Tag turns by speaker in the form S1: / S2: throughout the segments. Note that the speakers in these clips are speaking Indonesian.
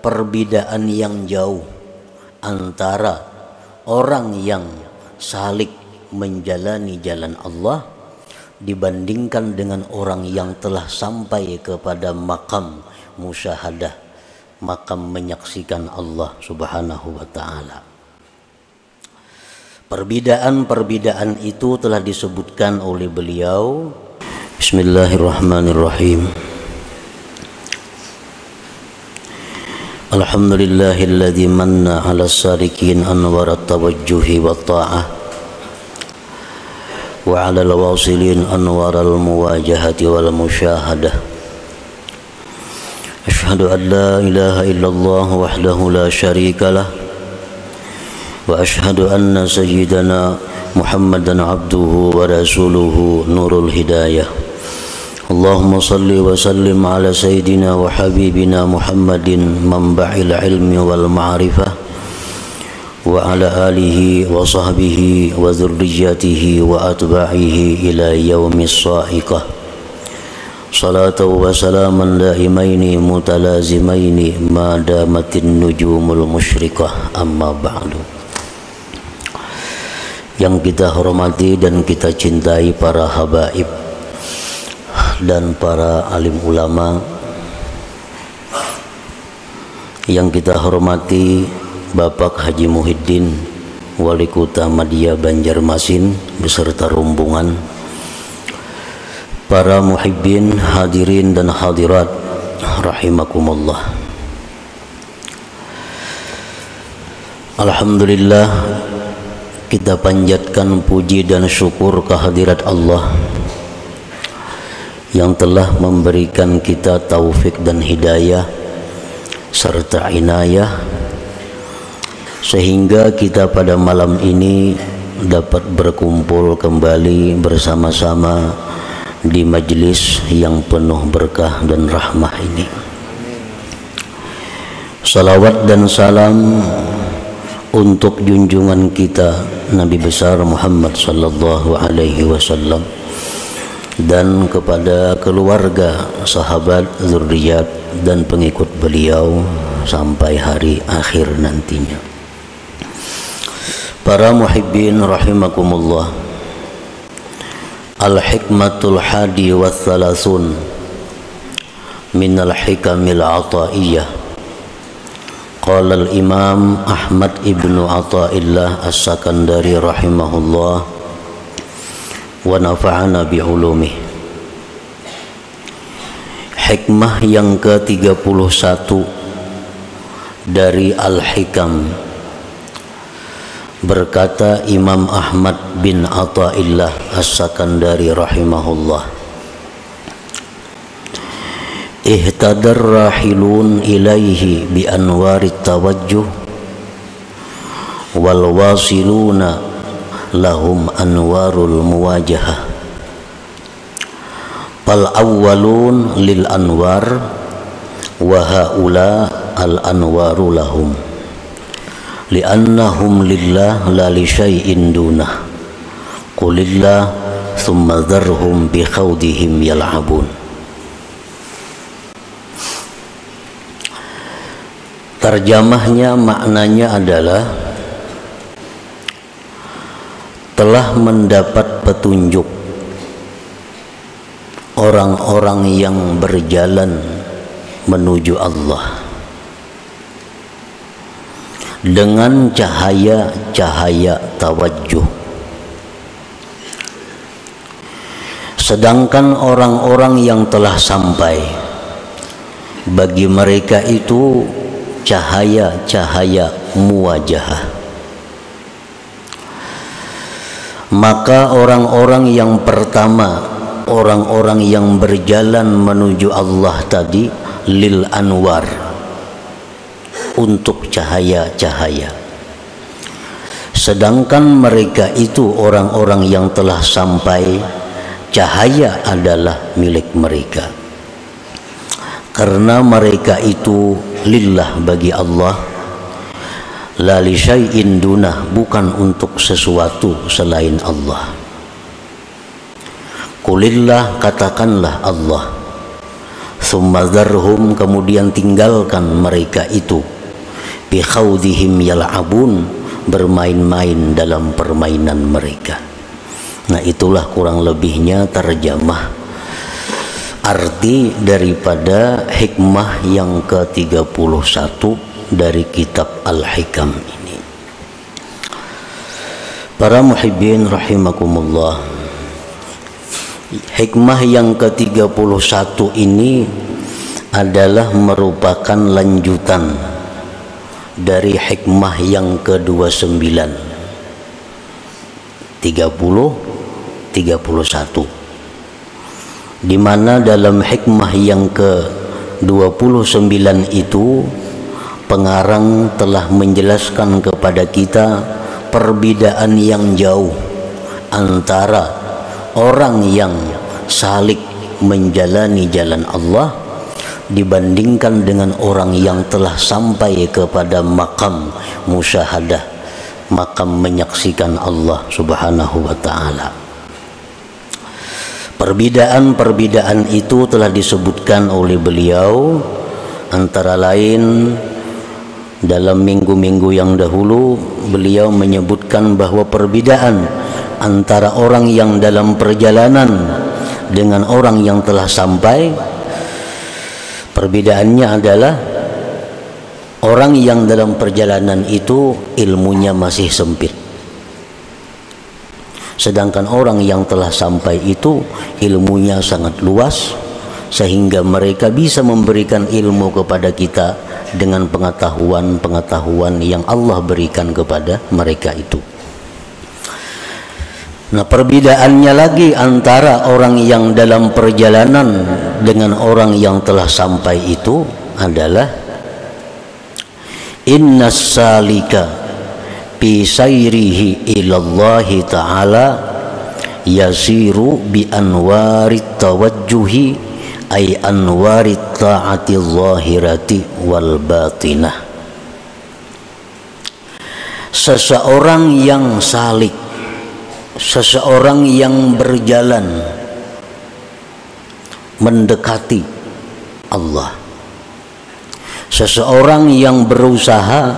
S1: perbedaan yang jauh antara orang yang salik menjalani jalan Allah dibandingkan dengan orang yang telah sampai kepada makam musyahadah, makam menyaksikan Allah Subhanahu wa ta'ala. Perbedaan-perbedaan itu telah disebutkan oleh beliau. Bismillahirrahmanirrahim. Alhamdulillahilladzi manna 'alas salikin anwar at-tawajjuhi wat ta'ah wa 'alal wasilin anwar al-muwajahati wal musyahadah. Asyhadu an la ilaha illallah wahdahu la syarika lah wa asyhadu anna sayyidana Muhammadan abduhu wa rasuluhu nurul hidayah. Allahumma salli wa sallim ala sayyidina wa habibina Muhammadin manba'il ilmi wal ma'rifah wa ala alihi wa sahbihi wa dhurriyyatihi wa atba'ihi ila yaumis sa'iqah. Salatu wa salaman daimaini mutalazimaini ma damatin nujumul musyrikah, amma ba'du. Yang kita hormati dan kita cintai para habaib dan para alim ulama, yang kita hormati Bapak Haji Muhyiddin, Wali Kota Madya Banjarmasin beserta rombongan, para muhibbin, hadirin dan hadirat rahimakumullah. Alhamdulillah, kita panjatkan puji dan syukur kehadirat Allah yang telah memberikan kita taufik dan hidayah serta inayah sehingga kita pada malam ini dapat berkumpul kembali bersama-sama di majlis yang penuh berkah dan rahmah ini. Salawat dan salam untuk junjungan kita Nabi besar Muhammad sallallahu alaihi wasallam dan kepada keluarga, sahabat, zuriat dan pengikut beliau sampai hari akhir nantinya. Para muhibbin rahimakumullah. Al-hikmatul hadi wa thalathun minal hikamil ataiyah. Qala al-imam Ahmad ibnu Athaillah as-Sakandari rahimahullah wa nafa'ana bi'ulumih. Hikmah yang ke-31 dari Al-Hikam. Berkata Imam Ahmad bin Athaillah as-Sakandari rahimahullah, ihtadar rahilun ilaihi bi anwarit tawajjuh wal wasiluna lahum anwarul muwajahah. Fal awwalun lil anwar wa haula al anwaru lahum li'annahum lillah la li syai'in dunah qulillah thumma dharhum bi khawdihim yal'abun. Terjemahnya, maknanya adalah telah mendapat petunjuk orang-orang yang berjalan menuju Allah dengan cahaya-cahaya tawajjuh, sedangkan orang-orang yang telah sampai, bagi mereka itu cahaya-cahaya muwajahah. Maka orang-orang yang pertama, orang-orang yang berjalan menuju Allah tadi, lil anwar, untuk cahaya-cahaya. Sedangkan mereka itu orang-orang yang telah sampai, cahaya adalah milik mereka. Karena mereka itu lillah, bagi Allah, la li syai'in dunah, bukan untuk sesuatu selain Allah. Qulillah, katakanlah Allah, Thumma dharhum, kemudian tinggalkan mereka itu, bi khawdihim yal'abun, bermain-main dalam permainan mereka. Nah, itulah kurang lebihnya terjemah arti daripada hikmah yang ke-31 dari kitab Al-Hikam ini. Para muhibbin rahimakumullah, hikmah yang ke-31 ini adalah merupakan lanjutan dari hikmah yang ke-29, 31, di mana dalam hikmah yang ke-29 itu pengarang telah menjelaskan kepada kita perbedaan yang jauh antara orang yang salik menjalani jalan Allah dibandingkan dengan orang yang telah sampai kepada makam musyahadah, makam menyaksikan Allah Subhanahu wa ta'ala. Perbedaan-perbedaan itu telah disebutkan oleh beliau, antara lain dalam minggu-minggu yang dahulu beliau menyebutkan bahwa perbedaan antara orang yang dalam perjalanan dengan orang yang telah sampai, perbedaannya adalah orang yang dalam perjalanan itu ilmunya masih sempit, sedangkan orang yang telah sampai itu ilmunya sangat luas, sehingga mereka bisa memberikan ilmu kepada kita dengan pengetahuan-pengetahuan yang Allah berikan kepada mereka itu. Nah, perbedaannya lagi antara orang yang dalam perjalanan dengan orang yang telah sampai itu adalah innas salika bi sayrihi ilallahi ta'ala yasiru bi anwarit tawajjuhi ay anwarit ta'ati zahirati wal batinah. Seseorang yang salik, seseorang yang berjalan mendekati Allah, seseorang yang berusaha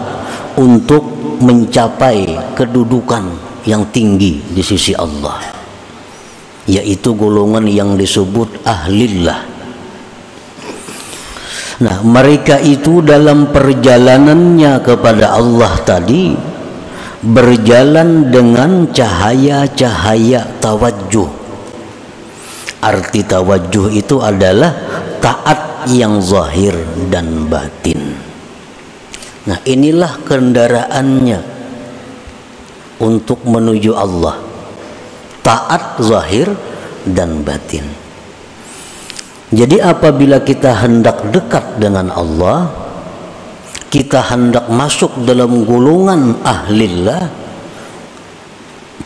S1: untuk mencapai kedudukan yang tinggi di sisi Allah, yaitu golongan yang disebut ahlillah. Nah, mereka itu dalam perjalanannya kepada Allah tadi berjalan dengan cahaya-cahaya tawajjuh. Arti tawajjuh itu adalah taat yang zahir dan batin. Nah, inilah kendaraannya untuk menuju Allah, taat zahir dan batin. Jadi apabila kita hendak dekat dengan Allah, kita hendak masuk dalam golongan ahlillah,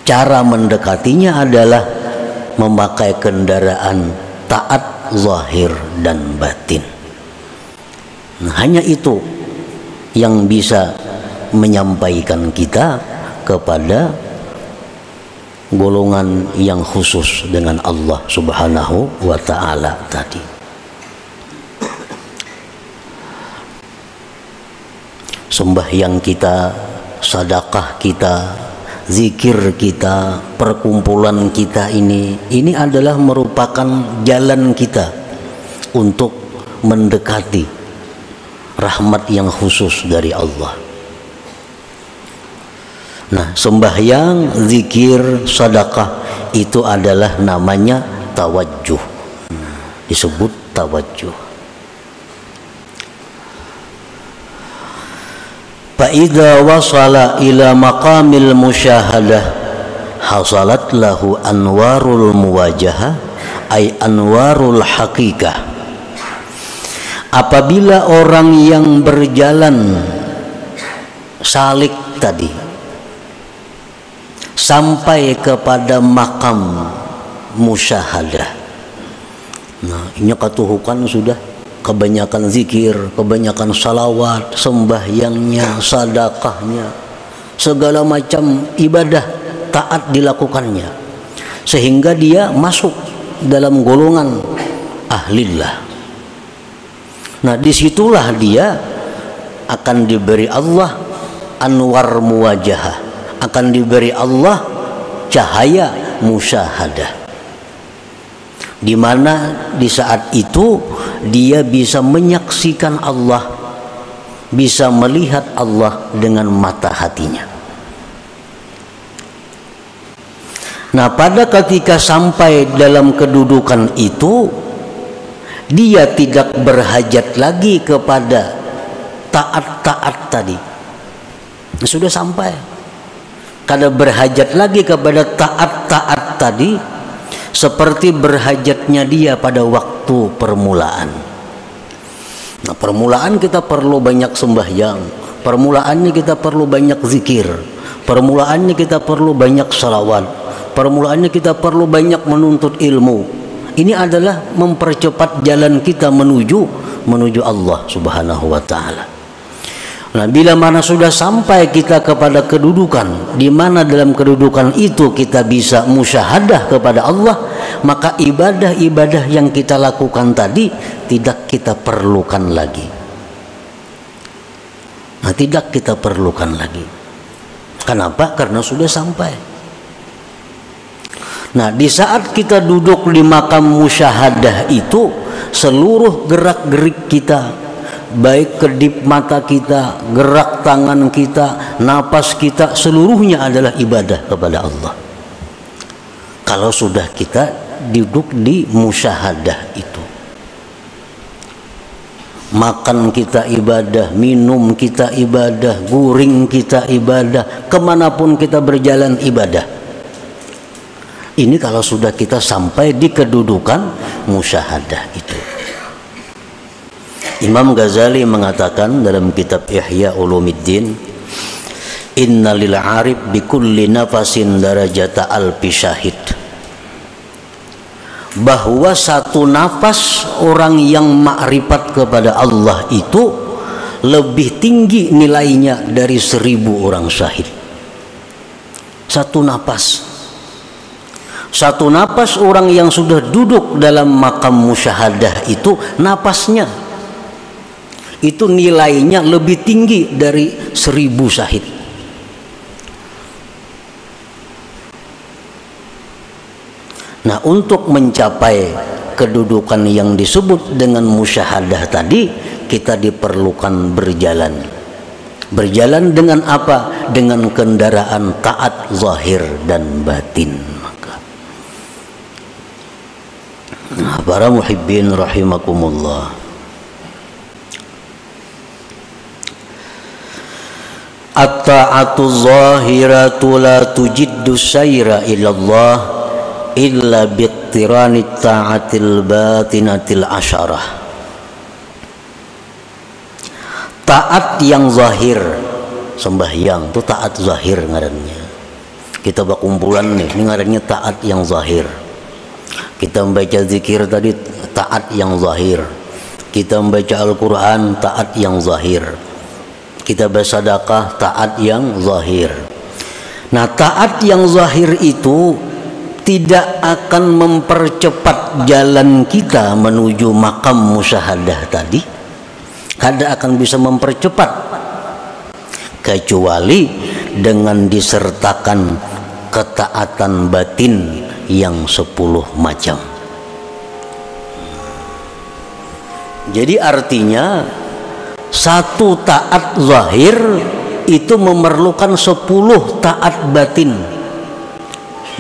S1: cara mendekatinya adalah memakai kendaraan taat zahir dan batin. Nah, hanya itu yang bisa menyampaikan kita kepada golongan yang khusus dengan Allah Subhanahu wa ta'ala tadi. Sembahyang kita, sedekah kita, zikir kita, perkumpulan kita ini adalah merupakan jalan kita untuk mendekati rahmat yang khusus dari Allah. Nah, sembahyang, zikir, sedekah itu adalah namanya tawajjuh, disebut tawajjuh. Fa idza wasala ila maqamil musyahadah hasalat lahu anwarul muwajahah ay anwarul haqiqah. Apabila orang yang berjalan salik tadi sampai kepada makam musyahadah, nah ini katuhukan sudah kebanyakan zikir, kebanyakan salawat, sembahyangnya, sedekahnya, segala macam ibadah taat dilakukannya, sehingga dia masuk dalam golongan ahlillah. Nah, disitulah dia akan diberi Allah anwar muwajahah, akan diberi Allah cahaya musyahadah, di mana di saat itu dia bisa menyaksikan Allah, bisa melihat Allah dengan mata hatinya. Nah, pada ketika sampai dalam kedudukan itu, dia tidak berhajat lagi kepada taat-taat tadi. Sudah sampai, kada berhajat lagi kepada taat-taat tadi, seperti berhajatnya dia pada waktu permulaan. Nah, permulaan kita perlu banyak sembahyang, permulaannya kita perlu banyak zikir, permulaannya kita perlu banyak salawat, permulaannya kita perlu banyak menuntut ilmu. Ini adalah mempercepat jalan kita menuju Allah Subhanahu wa taala. Nah, bila mana sudah sampai kita kepada kedudukan di mana dalam kedudukan itu kita bisa musyahadah kepada Allah, maka ibadah-ibadah yang kita lakukan tadi tidak kita perlukan lagi. Nah, tidak kita perlukan lagi. Kenapa? Karena sudah sampai. Nah, di saat kita duduk di makam musyahadah itu, seluruh gerak-gerik kita, baik kedip mata kita, gerak tangan kita, napas kita, seluruhnya adalah ibadah kepada Allah. Kalau sudah kita duduk di musyahadah itu, makan kita ibadah, minum kita ibadah, guring kita ibadah, kemanapun kita berjalan ibadah. Ini kalau sudah kita sampai di kedudukan musyahadah itu. Imam Ghazali mengatakan dalam kitab Ihya Ulumuddin, inna lil arif bi kulli nafasin darajata alfi syahid. Bahwa satu nafas orang yang makrifat kepada Allah itu lebih tinggi nilainya dari 1000 orang syahid. Satu nafas. Satu napas orang yang sudah duduk dalam makam musyahadah itu, napasnya itu nilainya lebih tinggi dari 1000 syahid. Nah, untuk mencapai kedudukan yang disebut dengan musyahadah tadi, kita diperlukan berjalan. Berjalan dengan apa? Dengan kendaraan taat zahir dan batin. Nah, para muhibbin rahimakumullah, at-ta'atu zahiratu la tujiddu sayra ilallah illa biqtirani ta'atil batinatil asyarah. Taat yang zahir, sembahyang itu taat zahir ngarannya. Kita berkumpulan nih, ini ngarannya taat yang zahir. Kita membaca zikir tadi taat yang zahir. Kita membaca Al-Quran taat yang zahir. Kita bersedekah taat yang zahir. Nah, taat yang zahir itu tidak akan mempercepat jalan kita menuju makam musyahadah tadi. Kada akan bisa mempercepat kecuali dengan disertakan ketaatan batin yang 10 macam. Jadi artinya satu taat zahir itu memerlukan 10 taat batin,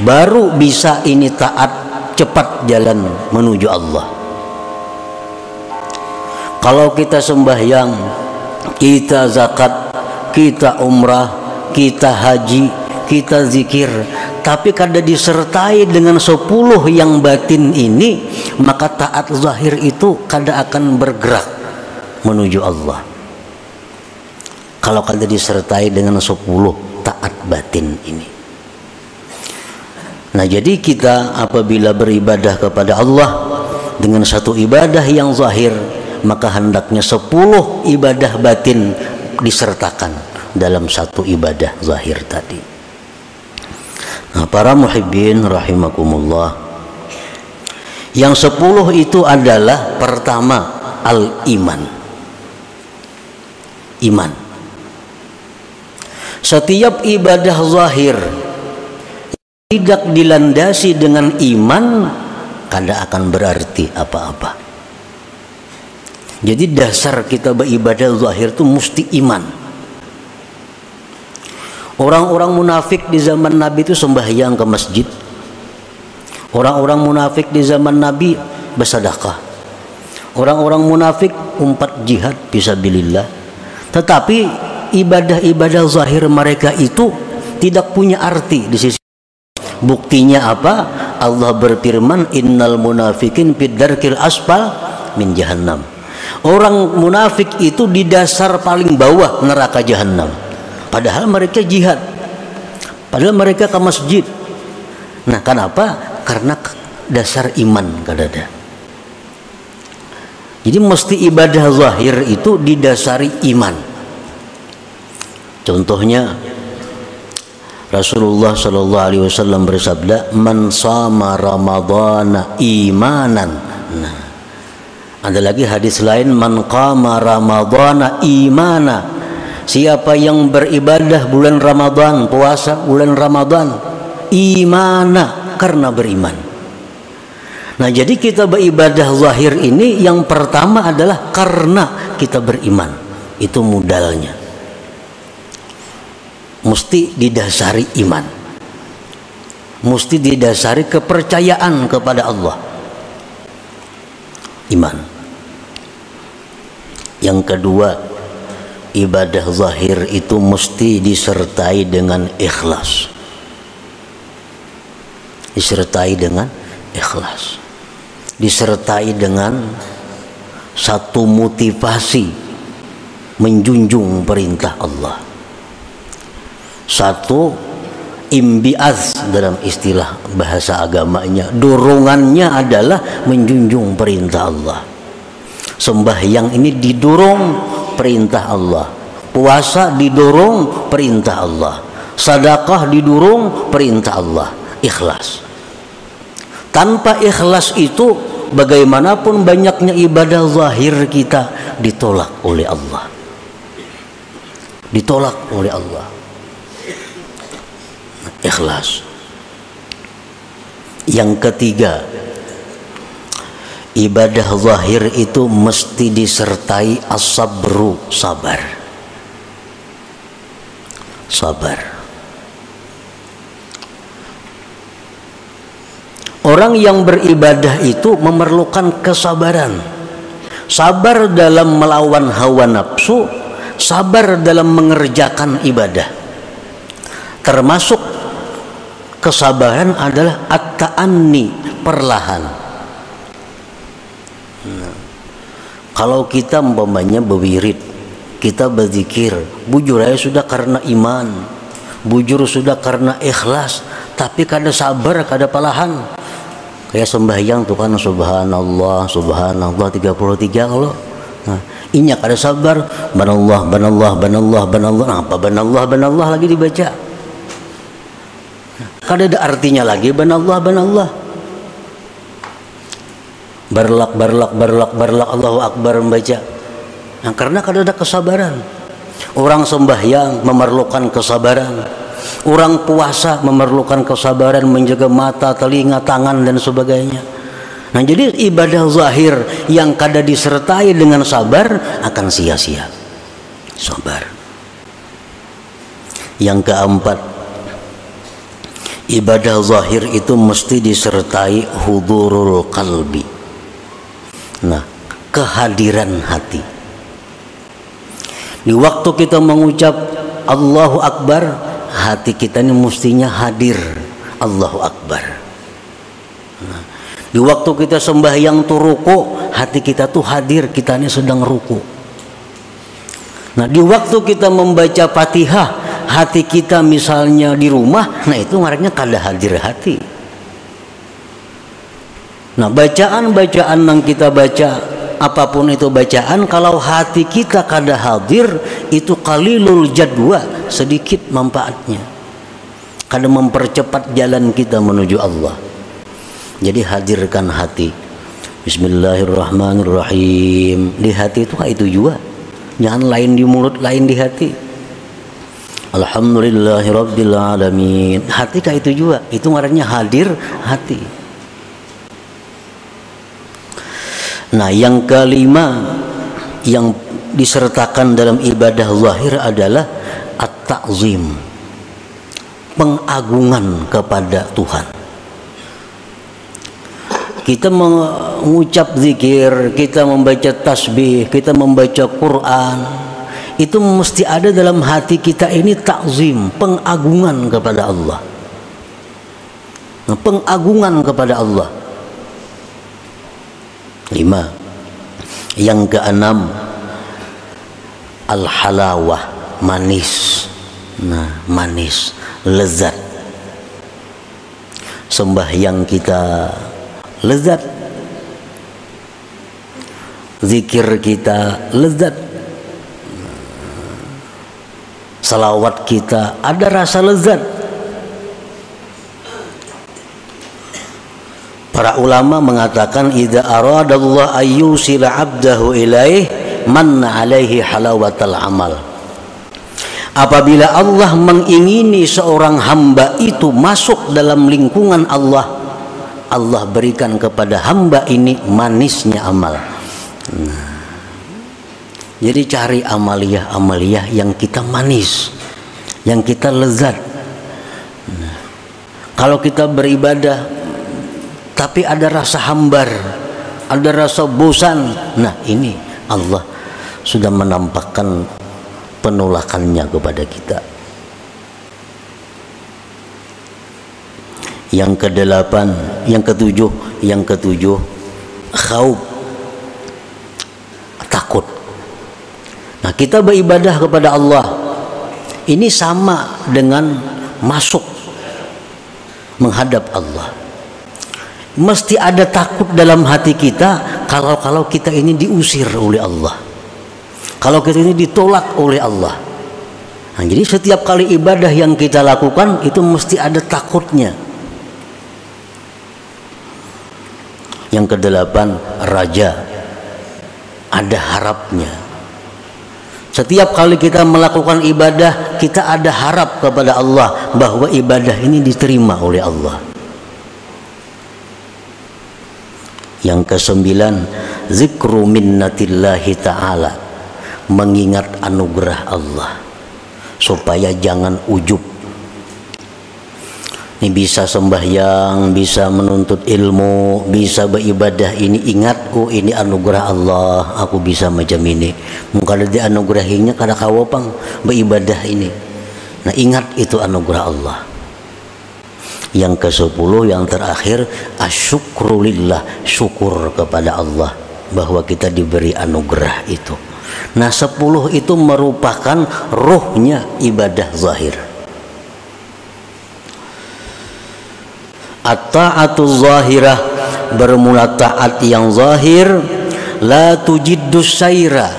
S1: baru bisa ini taat cepat jalan menuju Allah. Kalau kita sembahyang, kita zakat, kita umrah, kita haji, kita zikir, tapi kada disertai dengan 10 yang batin ini, maka taat zahir itu kada akan bergerak menuju Allah. Kalau kada disertai dengan 10 taat batin ini. Nah, jadi kita apabila beribadah kepada Allah dengan satu ibadah yang zahir, maka hendaknya 10 ibadah batin disertakan dalam satu ibadah zahir tadi. Nah, para muhibbin rahimakumullah, yang 10 itu adalah pertama al-iman. Iman. Setiap ibadah zahir tidak dilandasi dengan iman, kada akan berarti apa-apa. Jadi dasar kita beribadah zahir itu mesti iman. Orang-orang munafik di zaman Nabi itu sembahyang ke masjid. Orang-orang munafik di zaman Nabi bersedekah. Orang-orang munafik umpat jihad fisabilillah. Tetapi ibadah-ibadah zahir mereka itu tidak punya arti di sisi. Buktinya apa? Allah berfirman, innal munafikin fid darkil asfal min jahannam. Orang munafik itu di dasar paling bawah neraka jahannam. Padahal mereka jihad. Padahal mereka ke masjid. Nah, kenapa? Karena dasar iman kadada. Jadi mesti ibadah zahir itu didasari iman. Contohnya Rasulullah Shallallahu Alaihi Wasallam bersabda, "Man sama Ramadhana imanan." Nah, ada lagi hadis lain, "Man qama Ramadhana imana." Siapa yang beribadah bulan Ramadan, puasa bulan Ramadan, imana, karena beriman. Nah, jadi kita beribadah zahir ini yang pertama adalah karena kita beriman. Itu modalnya. Mesti didasari iman. Mesti didasari kepercayaan kepada Allah. Iman. Yang kedua, ibadah zahir itu mesti disertai dengan ikhlas. Disertai dengan ikhlas. Disertai dengan satu motivasi menjunjung perintah Allah. Satu, imbiaz dalam istilah bahasa agamanya, dorongannya adalah menjunjung perintah Allah. Sembahyang ini didorong perintah Allah, puasa didorong perintah Allah, sedekah didorong perintah Allah. Ikhlas. Tanpa ikhlas itu bagaimanapun banyaknya ibadah zahir kita ditolak oleh Allah. Ditolak oleh Allah. Ikhlas. Yang ketiga, ibadah zahir itu mesti disertai as-sabru, sabar. Sabar. Orang yang beribadah itu memerlukan kesabaran. Sabar dalam melawan hawa nafsu, sabar dalam mengerjakan ibadah. Termasuk kesabaran adalah at-ta'anni, perlahan. Nah, kalau kita umpamanya berwirid, kita berzikir, bujur aja sudah karena iman, bujur sudah karena ikhlas, tapi kada sabar, kada perlahan. Kayak sembahyang tuh kan, subhanallah, subhanallah 33 kalau. Nah, inya kada sabar, banallah, banallah, banallah, banallah. Nah, apa banallah, banallah lagi dibaca? Kada ada artinya lagi banallah, banallah. Barlak, barlak, barlak, barlak, Allahu Akbar membaca. Nah, karena kada ada kesabaran. Orang sembahyang memerlukan kesabaran. Orang puasa memerlukan kesabaran, menjaga mata, telinga, tangan dan sebagainya. Nah, jadi ibadah zahir yang kada disertai dengan sabar akan sia-sia. Sabar. Yang keempat, ibadah zahir itu mesti disertai hudurul qalbi. Nah, kehadiran hati. Di waktu kita mengucap Allahu Akbar, hati kita ini mestinya hadir, Allahu Akbar. Nah, di waktu kita sembahyang tuh ruku, hati kita tuh hadir, kita ini sedang ruku. Nah, di waktu kita membaca Fatihah, hati kita misalnya di rumah, nah itu ngarannya kada hadir hati. Nah, bacaan-bacaan yang kita baca, apapun itu bacaan, kalau hati kita kada hadir, itu qalilul jadwa, sedikit manfaatnya. Kada mempercepat jalan kita menuju Allah. Jadi hadirkan hati. Bismillahirrahmanirrahim. Di hati itu juga. Jangan lain di mulut, lain di hati. Alhamdulillahirabbil alamin. Hati itu juga. Itu ngarannya hadir hati. Nah, yang kelima yang disertakan dalam ibadah zahir adalah at-ta'zim, pengagungan kepada Tuhan. Kita mengucap zikir, kita membaca tasbih, kita membaca Quran, itu mesti ada dalam hati kita ini ta'zim, pengagungan kepada Allah. Nah, pengagungan kepada Allah. 5. Yang keenam, al-halawah, manis. Nah, manis, lezat. Sembahyang kita lezat, zikir kita lezat, salawat kita ada rasa lezat. Para ulama mengatakan idza aradallahu ayyusila 'abdahu ilaih manna 'alaihi halawatal amal. Apabila Allah mengingini seorang hamba itu masuk dalam lingkungan Allah, Allah berikan kepada hamba ini manisnya amal. Nah, jadi cari amaliyah yang kita manis, yang kita lezat. Nah, kalau kita beribadah tapi ada rasa hambar, ada rasa bosan, nah ini Allah sudah menampakkan penolakannya kepada kita. Yang kedelapan, yang ketujuh, khauf, takut. Nah, kita beribadah kepada Allah ini sama dengan masuk menghadap Allah. Mesti ada takut dalam hati kita kalau kita ini diusir oleh Allah, kalau kita ini ditolak oleh Allah. Nah, jadi setiap kali ibadah yang kita lakukan itu mesti ada takutnya. Yang kedelapan, raja, ada harapnya. Setiap kali kita melakukan ibadah, kita ada harap kepada Allah bahwa ibadah ini diterima oleh Allah. Yang kesembilan, zikru minnatillahi ta'ala, mengingat anugerah Allah supaya jangan ujub. Ini bisa sembahyang, bisa menuntut ilmu, bisa beribadah, ini ingat, oh ini anugerah Allah, aku bisa macam ini. Mungkin ada anugerahinya kada kawapang beribadah ini. Nah, ingat itu anugerah Allah. Yang ke-10, yang terakhir, asyukrulillah, syukur kepada Allah bahwa kita diberi anugerah itu. Nah, 10 itu merupakan ruhnya ibadah zahir. At-ta'atu zahirah, bermula taat yang zahir, la tujiddus saira,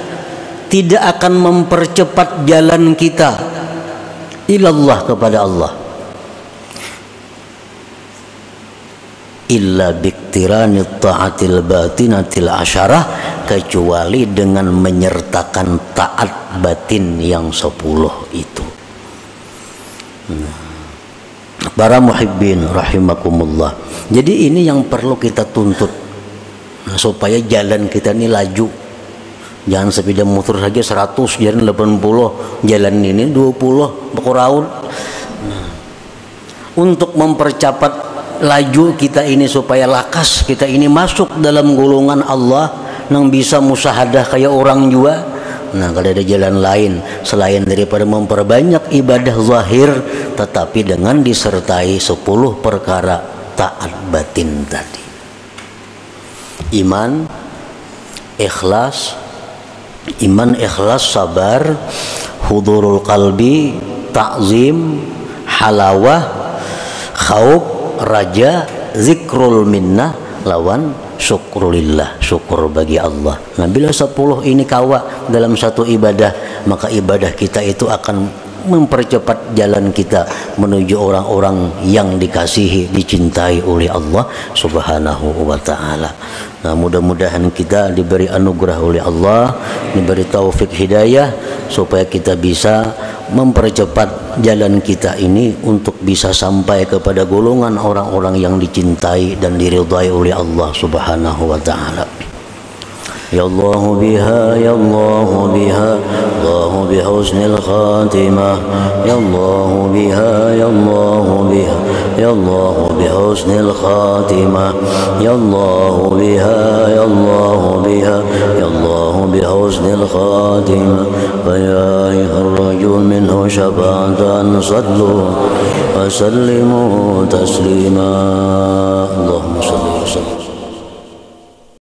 S1: tidak akan mempercepat jalan kita ilallah, kepada Allah, illa biktirani ta'atil batinatil asyarah, kecuali dengan menyertakan taat batin yang 10 itu. Para muhibbin rahimakumullah. Jadi ini yang perlu kita tuntut, nah, supaya jalan kita ini laju. Jangan sepeda motor saja 100, jalan 80, jalan ini 20 berkurang. Nah, untuk mempercepat laju kita ini supaya lakas kita ini masuk dalam golongan Allah yang bisa musyahadah kayak orang juga. Nah, kalau ada jalan lain selain daripada memperbanyak ibadah zahir, tetapi dengan disertai 10 perkara taat batin tadi. Iman, ikhlas, sabar, hudurul qalbi, ta'zim, halawah, khauf, raja, zikrul minnah, lawan syukrulillah, syukur bagi Allah. Nah, bila 10 ini kawa dalam satu ibadah, maka ibadah kita itu akan mempercepat jalan kita menuju orang-orang yang dikasihi, dicintai oleh Allah Subhanahu wa taala. Nah, mudah-mudahan kita diberi anugerah oleh Allah, diberi taufik hidayah supaya kita bisa mempercepat jalan kita ini untuk bisa sampai kepada golongan orang-orang yang dicintai dan diridhai oleh Allah Subhanahu wa taala. Ya Allah biha, ya Allah biha, Allah bihusnil khatimah. Ya Allah biha, ya Allah biha, ya Allah bihusnil khatimah. Ya Allah biha, ya Allah biha, ya Allah bihusnil khatimah. Fa ya ayyuhar rajul minhu syafa'atan sallu wa sallimu taslima.